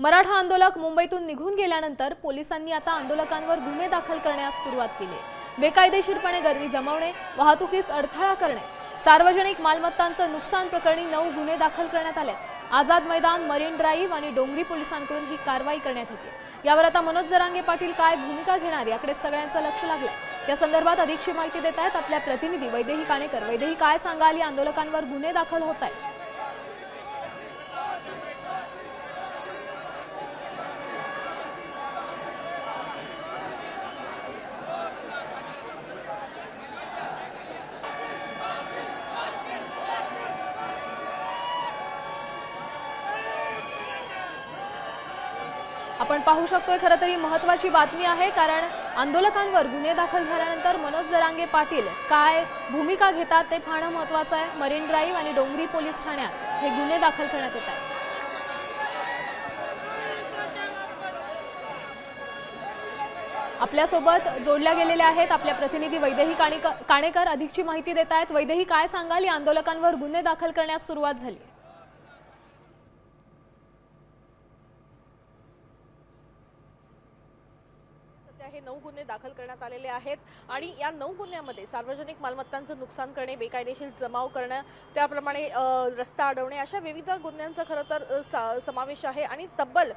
मराठा आंदोलक मुंबईतून निघून गेल्यानंतर पोलिसांनी आता आंदोलकांवर गुन्हे दाखल करण्यास सुरुवात केली आहे। बेकायदेशीरपणे गर्दी जमवणे, वाहतुकीस अडथळा करणे, सार्वजनिक मालमत्तांचं नुकसान प्रकरणी 9 गुन्हे दाखल करण्यात आले। आझाद मैदान, मरीन ड्राईव्ह आणि डोंगरी पोलिसांकडून ही कारवाई करण्यात येते। यावर आता मनोज जरांगे पाटील काय भूमिका घेणार याकडे सगळ्यांचं लक्ष लागलंय। या संदर्भात अधिकची माहिती देत आहेत आपल्या प्रतिनिधी वैदेही काणेकर। वैदेही, काय सांगाल, या आंदोलकांवर गुन्हे दाखल होत आहेत? आपण पाहू शकतोय, खरं तर ही महत्त्वाची बातमी आहे, कारण आंदोलकांवर गुन्हे दाखल झाल्यानंतर मनोज जरांगे पाटील काय भूमिका घेतात ते पाहणं महत्त्वाचं आहे। मरीन ड्राईव्ह आणि डोंगरी पोलीस ठाण्यात हे गुन्हे दाखल करण्यात येत आहेत। आपल्यासोबत जोडल्या गेलेल्या आहेत आपल्या प्रतिनिधी वैदेही काणेकर, अधिकची माहिती देत आहेत। वैदेही, काय सांगाल, या आंदोलकांवर गुन्हे दाखल करण्यास सुरुवात झाली? हे 9 गुन्हे दाखल करण्यात आलेले आहेत आणि या 9 गुन्ह्यामध्ये सार्वजनिक मालमत्तांचं नुकसान करणे, बेकायदेशीर जमाव करणे, त्याप्रमाणे रस्ता अडवणे अशा विविध गुन्ह्यांचा खरं तर समावेश आहे आणि तब्बल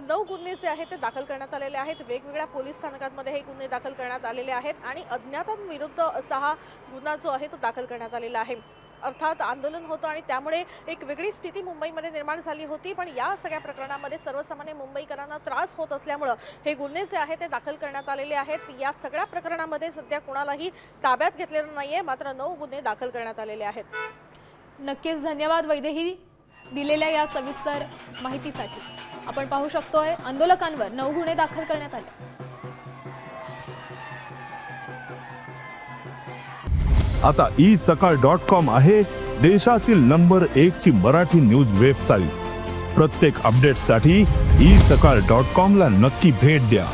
9 गुन्हे जे आहेत ते दाखल करण्यात आलेले आहेत। वेगवेगळ्या पोलीस स्थानकांमध्ये हे गुन्हे दाखल करण्यात आलेले आहेत आणि अज्ञातांविरुद्ध 6 गुन्हा जो आहे तो दाखल करण्यात आलेला आहे। अर्थात आंदोलन होतं आणि त्यामुळे एक वेगळी स्थिती मुंबईमध्ये निर्माण झाली होती, पण या सगळ्या प्रकरणामध्ये सर्वसामान्य मुंबईकरांना त्रास होत असल्यामुळे हे गुन्हे जे आहेत ते दाखल करण्यात आलेले आहेत। या सगळ्या प्रकरणामध्ये सध्या कोणालाही ताब्यात घेतलेलं नाहीये, मात्र 9 गुन्हे दाखल करण्यात आलेले आहेत। नक्कीच धन्यवाद वैदेही, दिलेल्या या सविस्तर माहितीसाठी। आपण पाहू शकतोय, आंदोलकांवर 9 गुन्हे दाखल करण्यात आले। आता isakal.com आहे देशातील नंबर 1 ची मराठी न्यूज वेबसाईट। प्रत्येक अपडेटसाठी isakal.com ला नक्की भेट द्या।